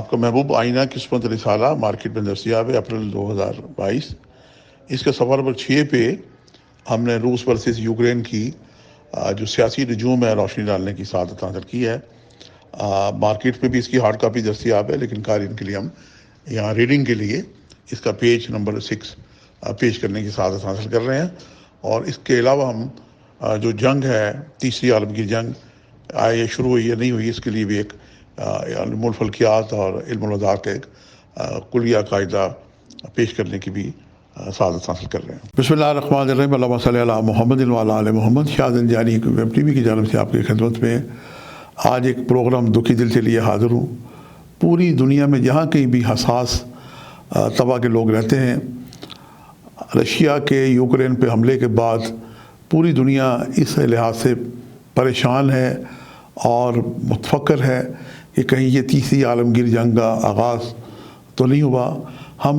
آپ کا محبوب آئینہ قسمت رسالہ مارکیٹ میں دستیاب ہے اپریل 2022۔ اس کے صفحہ نمبر 6 پہ ہم نے روس ورسز یوکرین کی جو سیاسی نجوم ہے روشنی ڈالنے کی سعادت حاصل کی ہے۔ مارکیٹ میں بھی اس کی ہارڈ کاپی دستیاب ہے، لیکن قارئین کے لیے ہم یہاں ریڈنگ کے لیے اس کا پیج نمبر 6 پیش کرنے کی سعادت حاصل کر رہے ہیں۔ اور اس کے علاوہ ہم جو جنگ ہے، تیسری عالمگیر جنگ آئے شروع ہوئی ہے نہیں ہوئی، اس کے لیے بھی ایک علم الفلکیات اور علم الادات کا ایک کلیہ قاعدہ پیش کرنے کی بھی سعادت حاصل کر رہے ہیں۔ بسم اللہ الرحمن الرحیم، اللہم صلی علی محمد وعلی آل محمد۔ شاہ زنجانی ویب ٹی وی کی جانب سے آپ کی خدمت میں آج ایک پروگرام دکھی دل کے لیے حاضر ہوں۔ پوری دنیا میں جہاں کہیں بھی حساس طبع کے لوگ رہتے ہیں، رشیا کے یوکرین پہ حملے کے بعد پوری دنیا اس لحاظ سے پریشان ہے اور متفکر ہے کہ کہیں یہ تیسری عالمگیر جنگ کا آغاز تو نہیں ہوا۔ ہم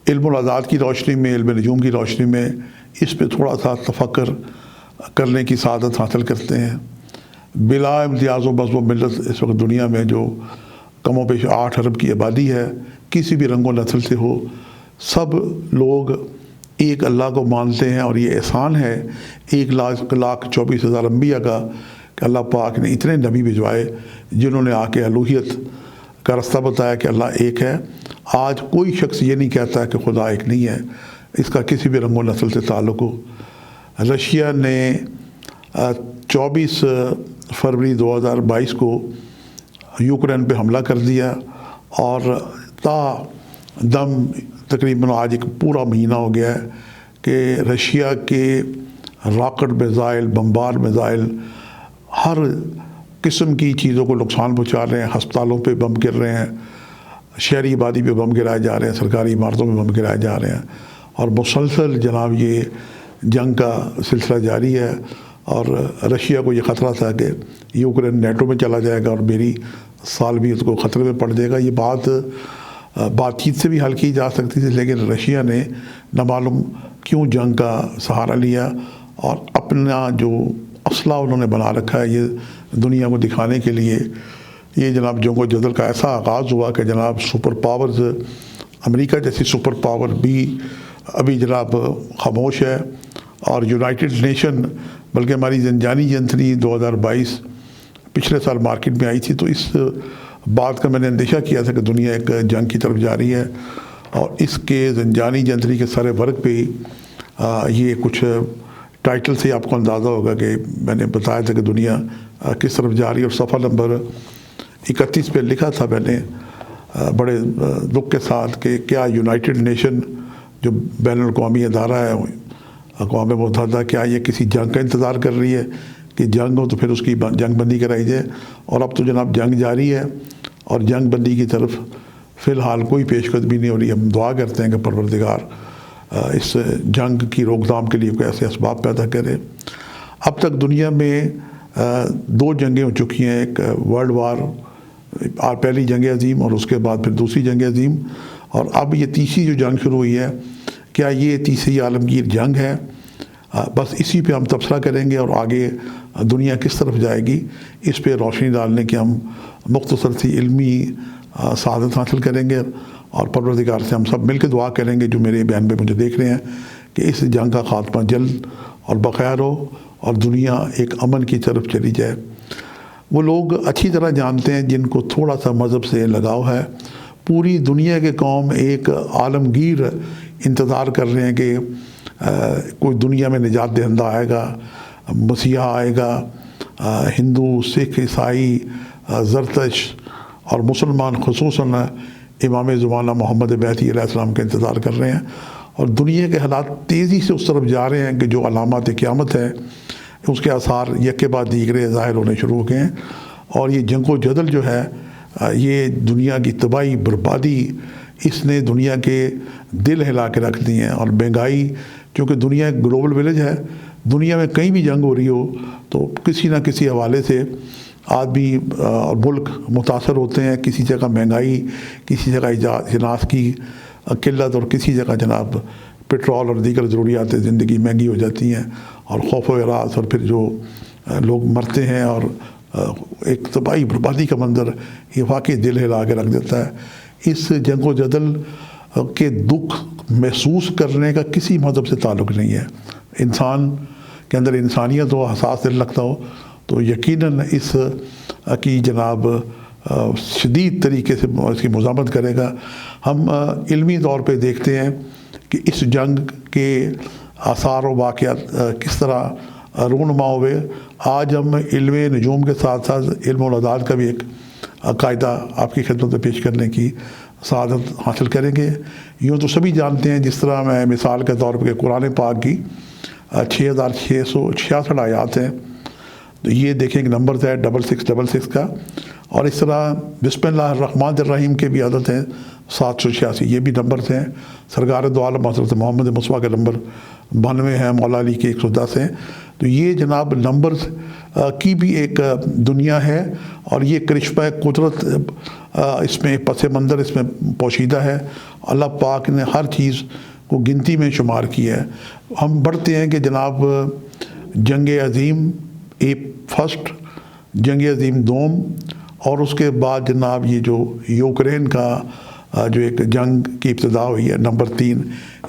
علم الادات کی روشنی میں، علم نجوم کی روشنی میں اس پہ تھوڑا سا تفکر کرنے کی سعادت حاصل کرتے ہیں۔ بلا امتیاز و بس و ملت اس وقت دنیا میں جو کم و بیش 8 ارب کی آبادی ہے، کسی بھی رنگ و نسل سے ہو، سب لوگ ایک اللہ کو مانتے ہیں، اور یہ احسان ہے 1,24,000 انبیاء کا کہ اللہ پاک نے اتنے نبی بھجوائے جنہوں نے آ کے الوہیت کا رستہ بتایا کہ اللہ ایک ہے۔ آج کوئی شخص یہ نہیں کہتا کہ خدا ایک نہیں ہے، اس کا کسی بھی رنگ و نسل سے تعلق ہو۔ رشیا نے 24 فروری 2022 کو یوکرین پہ حملہ کر دیا، اور تا دم تقریباً آج ایک پورا مہینہ ہو گیا ہے کہ رشیا کے راکٹ میزائل، بمبار میزائل ہر قسم کی چیزوں کو نقصان پہنچا رہے ہیں۔ ہسپتالوں پہ بم گر رہے ہیں، شہری آبادی پہ بم گرائے جا رہے ہیں، سرکاری عمارتوں میں بم گرائے جا رہے ہیں، اور مسلسل جناب یہ جنگ کا سلسلہ جاری ہے۔ اور رشیا کو یہ خطرہ تھا کہ یوکرین نیٹو میں چلا جائے گا اور میری سالمیت کو خطرے میں پڑ جائے گا۔ یہ بات چیت سے بھی حل کی جا سکتی تھی، لیکن رشیا نے نہ معلوم کیوں جنگ کا سہارا لیا، اور اپنا جو اسلحہ انہوں نے بنا رکھا ہے یہ دنیا کو دکھانے کے لیے، یہ جناب جنگ و جدل کا ایسا آغاز ہوا کہ جناب سپر پاورز، امریکہ جیسی سپر پاور بھی ابھی جناب خاموش ہے، اور یونائٹڈ نیشن، بلکہ ہماری زنجانی جنتری 2022 پچھلے سال مارکیٹ میں آئی تھی، تو اس بات کا میں نے اندیشہ کیا تھا کہ دنیا ایک جنگ کی طرف جا رہی ہے، اور اس کے زنجانی جنتری کے سارے ورق پہ یہ کچھ ٹائٹل سے آپ کو اندازہ ہوگا کہ میں نے بتایا تھا کہ دنیا کس طرف جا رہی ہے۔ اور صفحہ نمبر 31 پہ لکھا تھا میں نے بڑے دکھ کے ساتھ کہ کیا یونائٹڈ نیشن جو بین الاقوامی ادارہ ہے، اقوام متحدہ، کیا یہ کسی جنگ کا انتظار کر رہی ہے کہ جنگ ہو تو پھر اس کی جنگ بندی کرائی جائے؟ اور اب تو جناب جنگ جاری ہے، اور جنگ بندی کی طرف فی الحال کوئی پیش قدمی نہیں ہو رہی۔ ہم دعا کرتے ہیں کہ پروردگار اس جنگ کی روک تھام کے لیے کوئی ایسے اسباب پیدا کرے۔ اب تک دنیا میں 2 جنگیں ہو چکی ہیں، ایک ورلڈ وار، پہلی جنگ عظیم، اور اس کے بعد پھر دوسری جنگ عظیم، اور اب یہ تیسری جو جنگ شروع ہوئی ہے، کیا یہ تیسری عالمگیر جنگ ہے؟ بس اسی پہ ہم تبصرہ کریں گے، اور آگے دنیا کس طرف جائے گی اس پہ روشنی ڈالنے کی ہم مختصر سی علمی سعادت حاصل کریں گے، اور پروردگار سے ہم سب مل کے دعا کریں گے جو میرے بیان پہ مجھے دیکھ رہے ہیں کہ اس جنگ کا خاتمہ جلد اور بخیر ہو، اور دنیا ایک امن کی طرف چلی جائے۔ وہ لوگ اچھی طرح جانتے ہیں جن کو تھوڑا سا مذہب سے لگاؤ ہے، پوری دنیا کے قوم ایک عالمگیر انتظار کر رہے ہیں کہ کوئی دنیا میں نجات دہندہ آئے گا، مسیحا آئے گا، ہندو، سکھ، عیسائی، زرتش اور مسلمان خصوصاً امام زمانہ محمد مہدی علیہ السلام کا انتظار کر رہے ہیں، اور دنیا کے حالات تیزی سے اس طرف جا رہے ہیں کہ جو علامات قیامت ہے اس کے آثار یک کے بعد دیگرے ظاہر ہونے شروع ہو گئے ہیں۔ اور یہ جنگ و جدل جو ہے، یہ دنیا کی تباہی، بربادی، اس نے دنیا کے دل ہلا کے رکھ دی ہیں۔ اور مہنگائی، چونکہ دنیا ایک گلوبل ولیج ہے، دنیا میں کہیں بھی جنگ ہو رہی ہو تو کسی نہ کسی حوالے سے آدمی اور ملک متاثر ہوتے ہیں۔ کسی جگہ مہنگائی، کسی جگہ اجناس کی قلت، اور کسی جگہ جناب پٹرول اور دیگر ضروریات زندگی مہنگی ہو جاتی ہیں، اور خوف و ہراس، اور پھر جو لوگ مرتے ہیں اور ایک تباہی بربادی کا منظر یہ واقعی دل ہلا کے رکھ دیتا ہے۔ اس جنگ و جدل کے دکھ محسوس کرنے کا کسی مذہب سے تعلق نہیں ہے۔ انسان کے اندر انسانیت ہو، حساس دل رکھتا ہو تو یقیناً اس کی جناب شدید طریقے سے اس کی مزاحمت کرے گا۔ ہم علمی طور پہ دیکھتے ہیں کہ اس جنگ کے آثار و واقعات کس طرح رونما ہوئے۔ آج ہم علم نجوم کے ساتھ ساتھ علم الاعداد کا بھی ایک قاعدہ آپ کی خدمت میں پیش کرنے کی سعادت حاصل کریں گے۔ یوں تو سبھی جانتے ہیں، جس طرح میں مثال کے طور پہ قرآن پاک کی 6666 آیات ہیں، تو یہ دیکھیں کہ نمبر ہے 6666 کا، اور اس طرح بسم اللہ الرحمن الرحیم کے بھی عدد ہیں 786، یہ بھی نمبرز ہیں۔ سرکار دو عالم حضرت محمد مصطفیٰ کا نمبر 92 ہے، مولا علی کے 110 ہیں۔ تو یہ جناب نمبرز کی بھی ایک دنیا ہے، اور یہ کرشمہ قدرت اس میں پس منظر اس میں پوشیدہ ہے۔ اللہ پاک نے ہر چیز کو گنتی میں شمار کیا ہے۔ ہم بڑھتے ہیں کہ جناب جنگ عظیم فرسٹ، جنگ عظیم دوم، اور اس کے بعد جناب یہ جو یوکرین کا جو ایک جنگ کی ابتدا ہوئی ہے نمبر 3،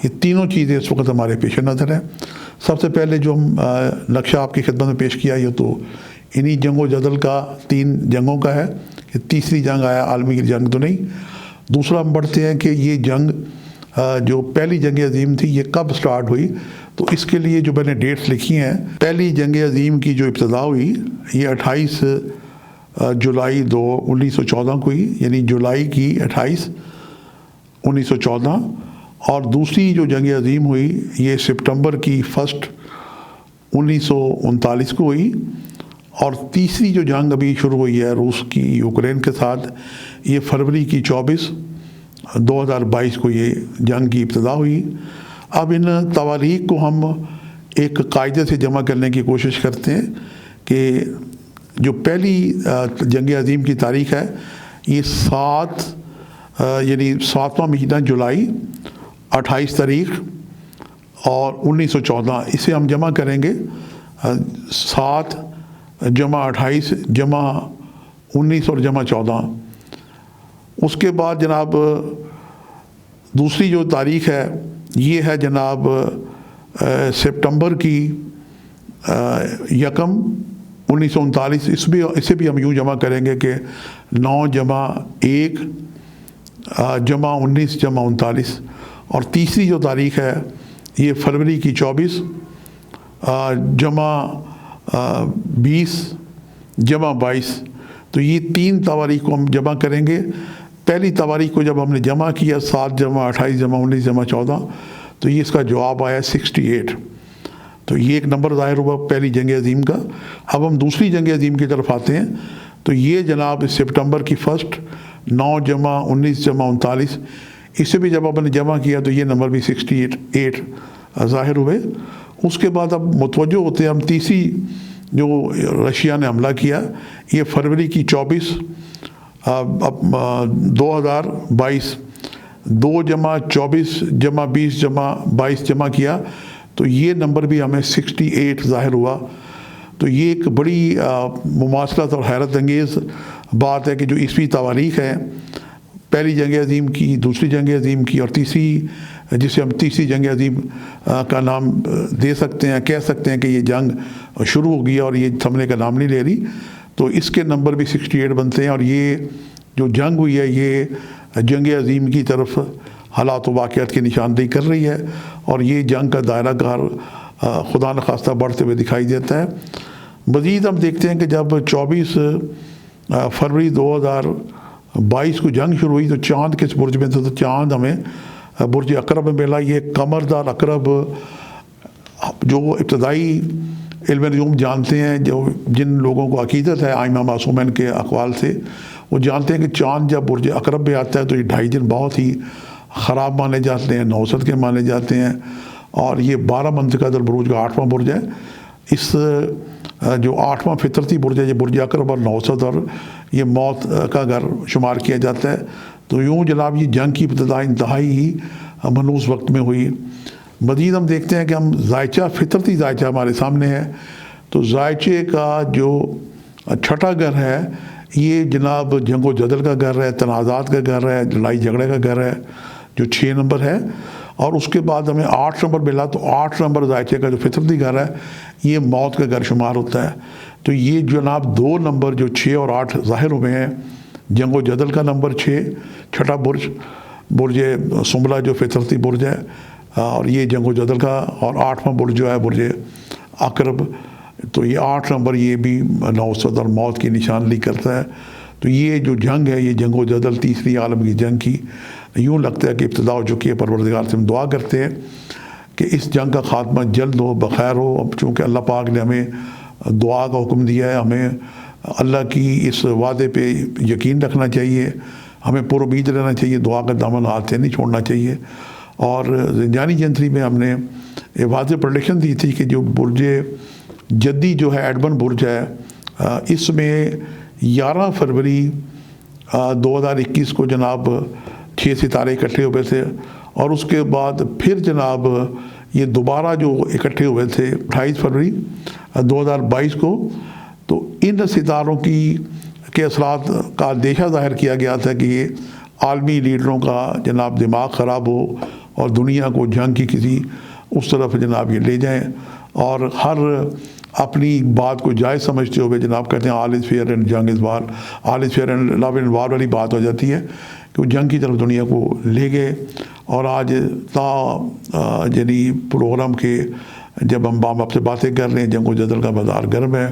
یہ تینوں چیزیں اس وقت ہمارے پیش نظر ہیں۔ سب سے پہلے جو ہم نقشہ آپ کی خدمت میں پیش کیا، یہ تو انہی جنگ و جدل کا 3 جنگوں کا ہے، کہ تیسری جنگ آیا عالمی جنگ تو نہیں۔ دوسرا ہم بڑھتے ہیں کہ یہ جنگ جو پہلی جنگ عظیم تھی یہ کب سٹارٹ ہوئی، تو اس کے لیے جو میں نے ڈیٹس لکھی ہیں، پہلی جنگ عظیم کی جو ابتدا ہوئی یہ 28 جولائی 1914 کو ہوئی، یعنی جولائی کی 28 1914، اور دوسری جو جنگ عظیم ہوئی یہ سپٹمبر کی 1 1939 کو ہوئی، اور تیسری جو جنگ ابھی شروع ہوئی ہے روس کی یوکرین کے ساتھ، یہ فروری کی 24 2022 کو یہ جنگ کی ابتدا ہوئی۔ اب ان تواریخ کو ہم ایک قاعدے سے جمع کرنے کی کوشش کرتے ہیں کہ جو پہلی جنگ عظیم کی تاریخ ہے یہ 7واں مہینہ جولائی 28 تاریخ اور 1914، اسے ہم جمع کریں گے 7 جمع 28 جمع 19 اور جمع 14۔ اس کے بعد جناب دوسری جو تاریخ ہے یہ ہے جناب سپٹمبر کی 1 1939، اسے بھی ہم یوں جمع کریں گے کہ 9 جمع 1 جمع 19 جمع 39، اور تیسری جو تاریخ ہے یہ فروری کی 24 جمع 20 جمع 22۔ تو یہ 3 تواریخ کو ہم جمع کریں گے۔ پہلی تواریخ کو جب ہم نے جمع کیا 7 جمع 28 جمع 19 جمع 14، تو یہ اس کا جواب آیا 68۔ تو یہ ایک نمبر ظاہر ہوا پہلی جنگ عظیم کا۔ اب ہم دوسری جنگ عظیم کی طرف آتے ہیں، تو یہ جناب سپٹمبر کی 1 9 جمع 19 جمع 39، اسے بھی جب ہم نے جمع کیا تو یہ نمبر بھی 68 ظاہر ہوئے۔ اس کے بعد اب متوجہ ہوتے ہیں ہم تیسری جو رشیا نے حملہ کیا، یہ فروری کی 24 2022، 2 جمع 24 جمع 20 جمع 22 جمع کیا تو یہ نمبر بھی ہمیں 68 ظاہر ہوا۔ تو یہ ایک بڑی مماثلت اور حیرت انگیز بات ہے کہ جو عیسوی تواریخ ہے، پہلی جنگ عظیم کی، دوسری جنگ عظیم کی، اور تیسری جسے ہم تیسری جنگ عظیم کا نام دے سکتے ہیں، کہہ سکتے ہیں کہ یہ جنگ شروع ہو گیا اور یہ تھمنے کا نام نہیں لے رہی، تو اس کے نمبر بھی 68 بنتے ہیں۔ اور یہ جو جنگ ہوئی ہے یہ جنگ عظیم کی طرف حالات و واقعات کی نشاندہی کر رہی ہے، اور یہ جنگ کا دائرہ کار خدا نخواستہ بڑھتے ہوئے دکھائی دیتا ہے۔ مزید ہم دیکھتے ہیں کہ جب 24 فروری 2022 کو جنگ شروع ہوئی تو چاند کس برج میں تھا، تو چاند ہمیں برج عقرب میں ملا۔ یہ قمردار عقرب جو ابتدائی علم نجوم جانتے ہیں، جو جن لوگوں کو عقیدت ہے آئمہ معصومین کے اقوال سے، وہ جانتے ہیں کہ چاند جب برج عقرب میں آتا ہے تو یہ 2.5 دن بہت ہی خراب مانے جاتے ہیں، نوسط کے مانے جاتے ہیں، اور یہ 12 منطقہ در بروج کا 8واں برج ہے۔ اس جو 8واں فطرتی برج ہے یہ برج عقرب اور نوسط اور یہ موت کا گھر شمار کیا جاتا ہے۔ تو یوں جناب یہ جنگ کی ابتدا انتہائی ہی منحوس وقت میں ہوئی۔ مزید ہم دیکھتے ہیں کہ ہم ذائچہ، فطرتی ذائچہ ہمارے سامنے ہے، تو ذائچے کا جو چھٹا گھر ہے یہ جناب جنگ و جدل کا گھر ہے، تنازعات کا گھر ہے، لڑائی جھگڑے کا گھر ہے جو 6 نمبر ہے، اور اس کے بعد ہمیں 8 نمبر ملا تو 8 نمبر ذائچے کا جو فطرتی گھر ہے یہ موت کا گھر شمار ہوتا ہے۔ تو یہ جناب 2 نمبر جو 6 اور 8 ظاہر ہوئے ہیں، جنگ و جدل کا نمبر 6 چھٹا برج سنبلہ جو فطرتی برج ہے، اور یہ جنگ و جدل کا، اور 8واں برج جو ہے برج عقرب، تو یہ 8 نمبر یہ بھی نوسط اور موت کی نشاندہی کرتا ہے۔ تو یہ جو جنگ ہے یہ جنگ و جدل تیسری عالم کی جنگ کی یوں لگتا ہے کہ ابتدا ہو چکی ہے۔ پروردگار سے ہم دعا کرتے ہیں کہ اس جنگ کا خاتمہ جلد ہو، بخیر ہو۔ اب چونکہ اللہ پاک نے ہمیں دعا کا حکم دیا ہے، ہمیں اللہ کی اس وعدے پہ یقین رکھنا چاہیے، ہمیں پر امید رہنا چاہیے، دعا کا دامن ہاتھ سے نہیں چھوڑنا چاہیے۔ اور زنجانی جنتری میں ہم نے یہ واضح پریڈکشن دی تھی کہ جو برج جدی جو ہے ایڈمن برج ہے، اس میں 11 فروری 2021 کو جناب 6 ستارے اکٹھے ہوئے تھے، اور اس کے بعد پھر جناب یہ دوبارہ جو اکٹھے ہوئے تھے 28 فروری 2022 کو، تو ان ستاروں کے اثرات کا اندیشہ ظاہر کیا گیا تھا کہ یہ عالمی لیڈروں کا جناب دماغ خراب ہو اور دنیا کو جنگ کی کسی اس طرف جناب یہ لے جائیں، اور ہر اپنی بات کو جائز سمجھتے ہوئے جناب کہتے ہیں آل از فیئر اینڈ جنگ is war, all is fair and love and war والی بات ہو جاتی ہے کہ وہ جنگ کی طرف دنیا کو لے گئے۔ اور آج یعنی پروگرام کے جب ہم آپ سے باتیں کر رہے ہیں جنگ و جدل کا بازار گرم ہے۔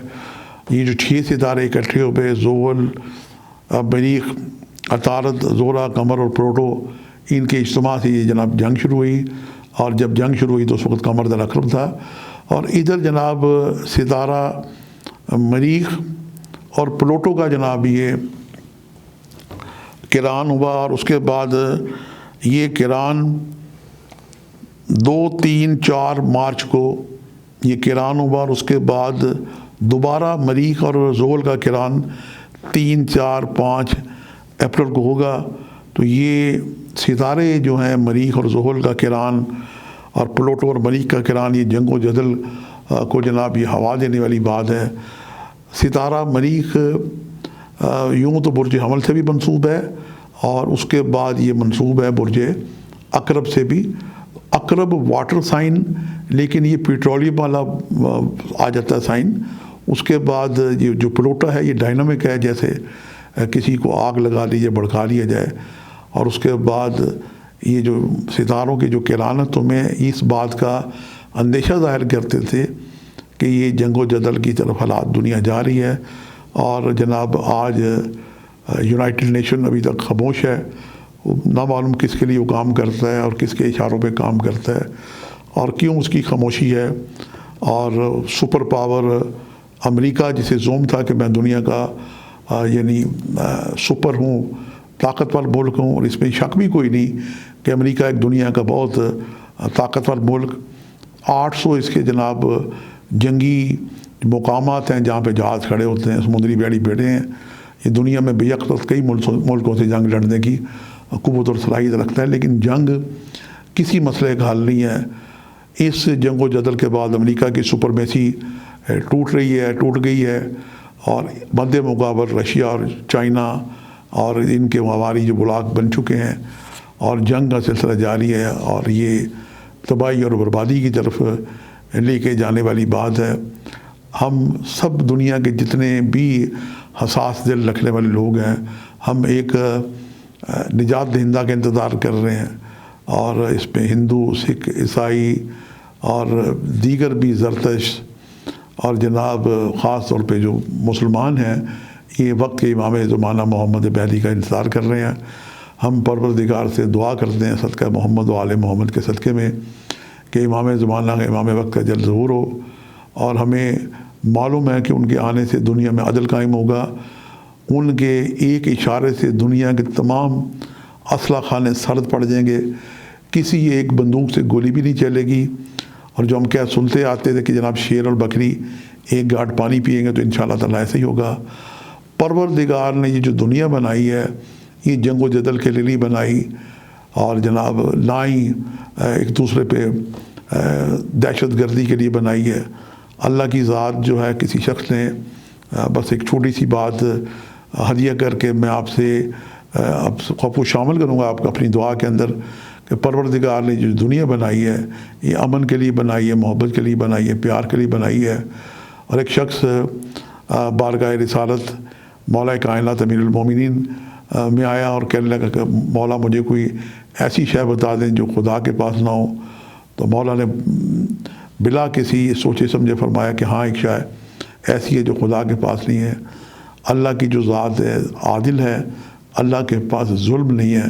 یہ جو 6 ستارے اکٹھے ہوئے، زحل، مریخ، عطارد، زہرہ، قمر اور پلوٹو، ان کے اجتماع سے یہ جناب جنگ شروع ہوئی، اور جب جنگ شروع ہوئی تو اس وقت قمر در عقرب تھا، اور ادھر جناب ستارہ مریخ اور پلوٹو کا جناب یہ کران ہوا، اور اس کے بعد یہ کران 2، 3، 4 مارچ کو یہ کران ہوا، اور اس کے بعد دوبارہ مریخ اور زحل کا کران 3، 4، 5 اپریل کو ہوگا۔ تو یہ ستارے جو ہیں مریخ اور زحل کا کران اور پلوٹو اور مریخ کا کران، یہ جنگ و جدل کو جناب یہ ہوا دینے والی بات ہے۔ ستارہ مریخ یوں تو برج حمل سے بھی منسوب ہے، اور اس کے بعد یہ منسوب ہے برج عقرب سے بھی۔ عقرب واٹر سائن، لیکن یہ پیٹرولیم والا آ جاتا ہے سائن۔ اس کے بعد یہ جو پلوٹو ہے یہ ڈائنامک ہے، جیسے کسی کو آگ لگا لیجیے، بھڑکا لیا جائے۔ اور اس کے بعد یہ جو ستاروں کی جو کرانتوں میں اس بات کا اندیشہ ظاہر کرتے تھے کہ یہ جنگ و جدل کی طرف حالات دنیا جا رہی ہے، اور جناب آج یونائٹڈ نیشن ابھی تک خاموش ہے، نہ معلوم کس کے لیے وہ کام کرتا ہے اور کس کے اشاروں پہ کام کرتا ہے اور کیوں اس کی خاموشی ہے۔ اور سپر پاور امریکہ جسے زوم تھا کہ میں دنیا کا یعنی سپر ہوں، طاقتور ملک ہوں، اور اس میں شک بھی کوئی نہیں کہ امریکہ ایک دنیا کا بہت طاقتور ملک۔ 800 اس کے جناب جنگی مقامات ہیں جہاں پہ جہاز کھڑے ہوتے ہیں، سمندری بیڑی بیٹھے ہیں۔ یہ دنیا میں بے یکسر کئی ملکوں سے جنگ لڑنے کی قوت اور صلاحیت رکھتا ہے، لیکن جنگ کسی مسئلے کا حل نہیں ہے۔ اس جنگ و جدل کے بعد امریکہ کی سپرمیسی ٹوٹ گئی ہے، اور مد مقابل رشیا اور چائنا اور ان کے ہماری جو بلاک بن چکے ہیں، اور جنگ کا سلسلہ جاری ہے، اور یہ تباہی اور بربادی کی طرف لے کے جانے والی بات ہے۔ ہم سب دنیا کے جتنے بھی حساس دل رکھنے والے لوگ ہیں، ہم ایک نجات دہندہ کا انتظار کر رہے ہیں، اور اس میں ہندو، سکھ، عیسائی اور دیگر بھی زرتش اور جناب خاص طور پہ جو مسلمان ہیں، یہ وقت کے امام زمانہ محمد مہدی کا انتظار کر رہے ہیں۔ ہم پروردگار سے دعا کرتے ہیں صدقہ محمد و آل محمد کے صدقے میں کہ امام زمانہ کا، امام وقت کا جلد ظہور ہو، اور ہمیں معلوم ہے کہ ان کے آنے سے دنیا میں عدل قائم ہوگا۔ ان کے ایک اشارے سے دنیا کے تمام اسلحہ خانے سرد پڑ جائیں گے، کسی ایک بندوق سے گولی بھی نہیں چلے گی۔ اور جو ہم کیا سنتے آتے تھے کہ جناب شیر اور بکری ایک گھاٹ پانی پئیں گے، تو انشاءاللہ تعالیٰ ایسے ہی ہوگا۔ پروردگار نے یہ جو دنیا بنائی ہے، یہ جنگ و جدل کے لیے نہیں بنائی، اور جناب نہ ہی ایک دوسرے پہ دہشت گردی کے لیے بنائی ہے۔ اللہ کی ذات جو ہے کسی شخص نے بس ایک چھوٹی سی بات ہدیہ کر کے میں آپ سے آپ کو شامل کروں گا آپ کو اپنی دعا کے اندر کہ پروردگار نے جو دنیا بنائی ہے یہ امن کے لیے بنائی ہے، محبت کے لیے بنائی ہے، پیار کے لیے بنائی ہے. اور ایک شخص بارگاہ رسالت مولا کائنات امیر المومنین میں آیا اور کہنے لگا کہ مولا مجھے کوئی ایسی شے بتا دیں جو خدا کے پاس نہ ہو. تو مولا نے بلا کسی سوچے سمجھے فرمایا کہ ہاں ایک شے ایسی ہے جو خدا کے پاس نہیں ہے. اللہ کی جو ذات ہے عادل ہے، اللہ کے پاس ظلم نہیں ہے.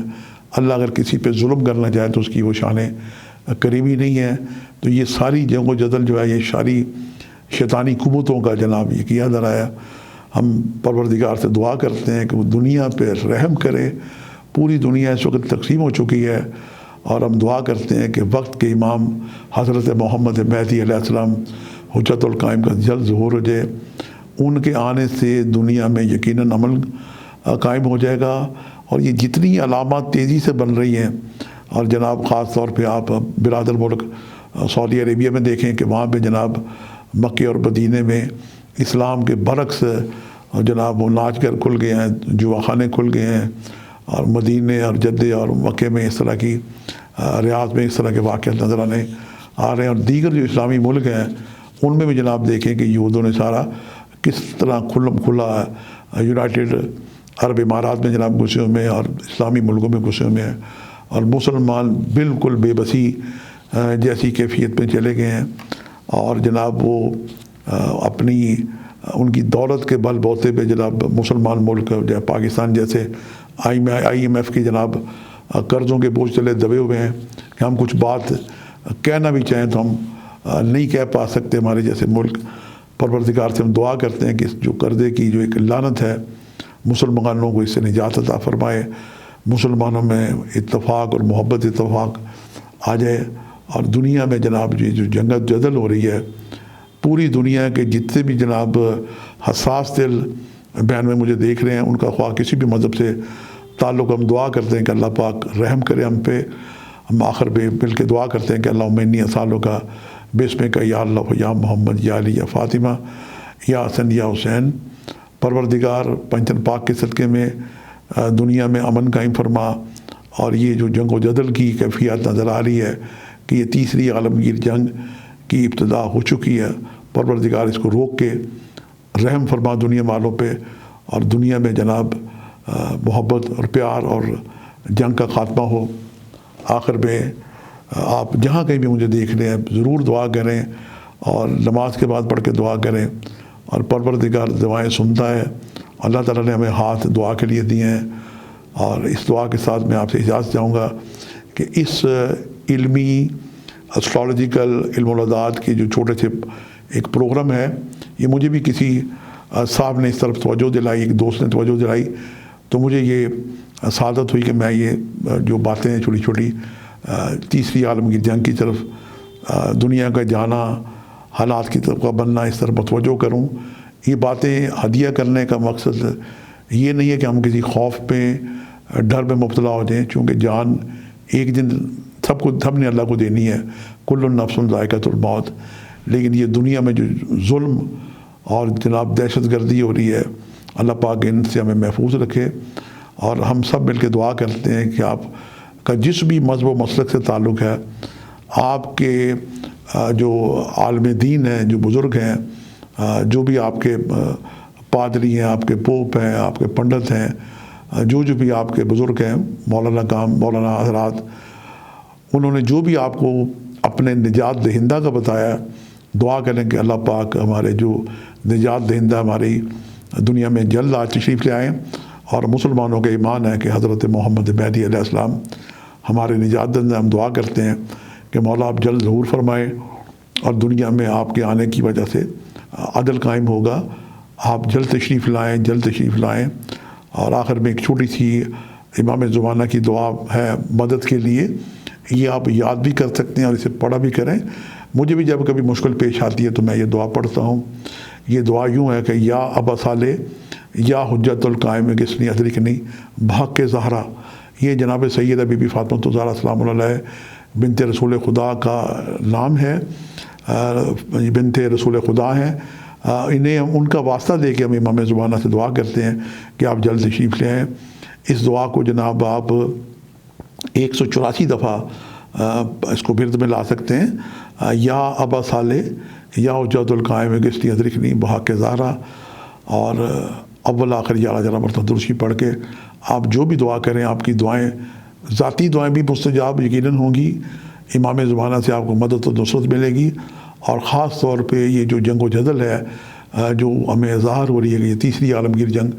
اللہ اگر کسی پہ ظلم کرنا چاہے تو اس کی وہ شان قریبی نہیں ہے. تو یہ ساری جنگ و جدل جو ہے یہ ساری شیطانی قوتوں کا جناب یہ کیا جا رہا ہے. ہم پروردگار سے دعا کرتے ہیں کہ وہ دنیا پہ رحم کرے. پوری دنیا اس وقت تقسیم ہو چکی ہے اور ہم دعا کرتے ہیں کہ وقت کے امام حضرت محمد مہدی علیہ السلام حجت القائم کا جلد ظہور ہو جائے. ان کے آنے سے دنیا میں یقیناً عمل قائم ہو جائے گا. اور یہ جتنی علامات تیزی سے بن رہی ہیں، اور جناب خاص طور پہ آپ برادر ملک سعودی عربیہ میں دیکھیں کہ وہاں پہ جناب مکے اور مدینے میں اسلام کے برعکس جناب وہ ناچ گھر کھل گئے ہیں، جوا خانے کھل گئے ہیں، اور مدینے اور جدے اور مکے میں اس طرح کی ریاض میں اس طرح کے واقعات نظر آ رہے ہیں. اور دیگر جو اسلامی ملک ہیں ان میں بھی جناب دیکھیں کہ یہودوں نے سارا کس طرح کھلا یونائٹڈ عرب امارات میں جناب گھسے ہوئے ہیں اور اسلامی ملکوں میں گھسے ہوئے ہیں، اور مسلمان بالکل بے بسی جیسی کیفیت میں چلے گئے ہیں. اور جناب وہ اپنی ان کی دولت کے بل بوتے پہ جناب مسلمان ملک جیسے پاکستان جیسے آئی ایم ایف کی جناب قرضوں کے بوجھ تلے دبے ہوئے ہیں کہ ہم کچھ بات کہنا بھی چاہیں تو ہم نہیں کہہ پا سکتے. ہمارے جیسے ملک پروردگار سے ہم دعا کرتے ہیں کہ جو قرضے کی جو ایک لعنت ہے مسلمانوں کو اس سے نجات عطا فرمائے. مسلمانوں میں اتفاق اور محبت اتفاق آ جائے. اور دنیا میں جناب جو جنگ جدل ہو رہی ہے پوری دنیا کے جتنے بھی جناب حساس دل بہن میں مجھے دیکھ رہے ہیں ان کا خواہ کسی بھی مذہب سے تعلق، ہم دعا کرتے ہیں کہ اللہ پاک رحم کرے ہم پہ. ہم آخر پہ مل کے دعا کرتے ہیں کہ اللہ انی اسالو کا بسم کا یا اللہ یا محمد یا علی یا فاطمہ یا حسن یا حسین. پروردگار پنجتن پاک کے صدقے میں دنیا میں امن قائم فرما. اور یہ جو جنگ و جدل کی کیفیت نظر آ رہی ہے کہ یہ تیسری عالمگیر جنگ کی ابتدا ہو چکی ہے، پروردگار اس کو روک کے رحم فرما دنیا والوں پہ، اور دنیا میں جناب محبت اور پیار اور جنگ کا خاتمہ ہو. آخر میں آپ جہاں کہیں بھی مجھے دیکھ رہے ہیں ضرور دعا کریں اور نماز کے بعد پڑھ کے دعا کریں. اور پروردگار دعائیں سنتا ہے. اللہ تعالیٰ نے ہمیں ہاتھ دعا کے لیے دیے ہیں. اور اس دعا کے ساتھ میں آپ سے اجازت چاہوں گا کہ اس علمی اسٹرالوجیکل علم الاداد کے جو چھوٹے سے ایک پروگرام ہے، یہ مجھے بھی کسی صاحب نے اس طرف توجہ دلائی، ایک دوست نے توجہ دلائی، تو مجھے یہ سعادت ہوئی کہ میں یہ جو باتیں ہیں چھوٹی چھوٹی تیسری عالمگیر جنگ کی طرف دنیا کا جانا، حالات کی طرف کا بننا، اس طرف متوجہ کروں. یہ باتیں ہدیہ کرنے کا مقصد یہ نہیں ہے کہ ہم کسی خوف پہ ڈر میں مبتلا ہو جائیں، چونکہ جان ایک دن سب نے اللہ کو دینی ہے، کل نفس ذائقۃ الموت. لیکن یہ دنیا میں جو ظلم اور جناب دہشت گردی ہو رہی ہے، اللہ پاک ان سے ہمیں محفوظ رکھے. اور ہم سب مل کے دعا کرتے ہیں کہ آپ کا جس بھی مذہب و مسلک سے تعلق ہے، آپ کے جو عالم دین ہیں، جو بزرگ ہیں، جو بھی آپ کے پادری ہیں، آپ کے پوپ ہیں، آپ کے پنڈت ہیں، جو بھی آپ کے بزرگ ہیں، مولانا حضرات، انہوں نے جو بھی آپ کو اپنے نجات دہندہ کا بتایا، دعا کریں کہ اللہ پاک ہمارے جو نجات دہندہ ہماری دنیا میں جلد آج تشریف لے آئیں. اور مسلمانوں کا ایمان ہے کہ حضرت محمد مہدی علیہ السلام ہمارے نجات دہندہ. ہم دعا کرتے ہیں کہ مولا آپ جلد ظہور فرمائیں اور دنیا میں آپ کے آنے کی وجہ سے عدل قائم ہوگا. آپ جلد تشریف لائیں. اور آخر میں ایک چھوٹی سی امام زمانہ کی دعا ہے مدد کے لیے، یہ آپ یاد بھی کر سکتے ہیں اور اسے پڑھا بھی کریں. مجھے بھی جب کبھی مشکل پیش آتی ہے تو میں یہ دعا پڑھتا ہوں. یہ دعا یوں ہے کہ یا ابا صالح یا حجت القائم کسنی ادرکنی بحق زہرا. یہ جناب سیدہ بی بی فاطمہ الزہرا سلام اللہ علیہ بنت رسول خدا کا نام ہے، بنت رسول خدا ہیں. انہیں ہم ان کا واسطہ دے کے ہم امام زمانہ سے دعا کرتے ہیں کہ آپ جلد تشریف لے آئیں۔ اس دعا کو جناب آپ 184 دفعہ اس کو ورد میں لا سکتے ہیں، یا ابا صالح یا حجت القائم گشتی ادرکنی بحق زہرا، اور اول آخر 11 مرتبہ درود شریف پڑھ کے آپ جو بھی دعا کریں، آپ کی دعائیں ذاتی دعائیں بھی مستجاب یقیناً ہوں گی، امام زمانہ سے آپ کو مدد و نصرت ملے گی، اور خاص طور پہ یہ جو جنگ و جدل ہے جو ہمیں ظاہر ہو رہی ہے کہ یہ تیسری عالمگیر جنگ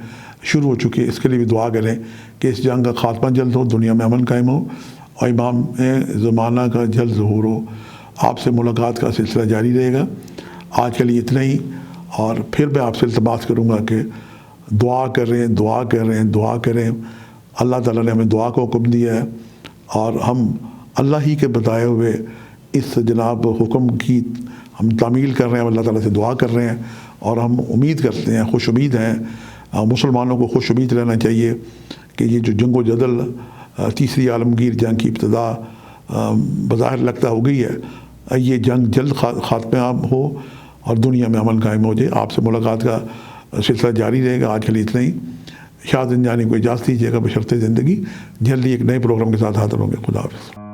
شروع ہو چکی ہے، اس کے لیے بھی دعا کریں کہ اس جنگ کا خاتمہ جلد ہو، دنیا میں امن قائم ہو، اور امام زمانہ کا جلد ظہور ہو۔ آپ سے ملاقات کا سلسلہ جاری رہے گا۔ آج کے لیے اتنا ہی، اور پھر میں آپ سے التماس کروں گا کہ دعا کریں، دعا کریں، دعا کریں۔ اللہ تعالیٰ نے ہمیں دعا کو حکم دیا ہے، اور ہم اللہ ہی کے بتائے ہوئے اس جناب حکم کی ہم تعمیل کر رہے ہیں، اللہ تعالیٰ سے دعا کر رہے ہیں، اور ہم امید کرتے ہیں، خوش امید ہیں، مسلمانوں کو خوش امید رہنا چاہیے کہ یہ جو جنگ و جدل تیسری عالمگیر جنگ کی ابتدا بظاہر لگتا ہو گئی ہے، یہ جنگ جلد خاتمہ ہو اور دنیا میں امن قائم ہو جائے۔ آپ سے ملاقات کا سلسلہ جاری رہے گا۔ آج کے لیے اتنا ہی۔ شاہ زندانی کو اجازت دیجیے گا بشرط زندگی۔ جلدی ایک نئے پروگرام کے ساتھ حاضر ہوں گے۔ خدا حافظ۔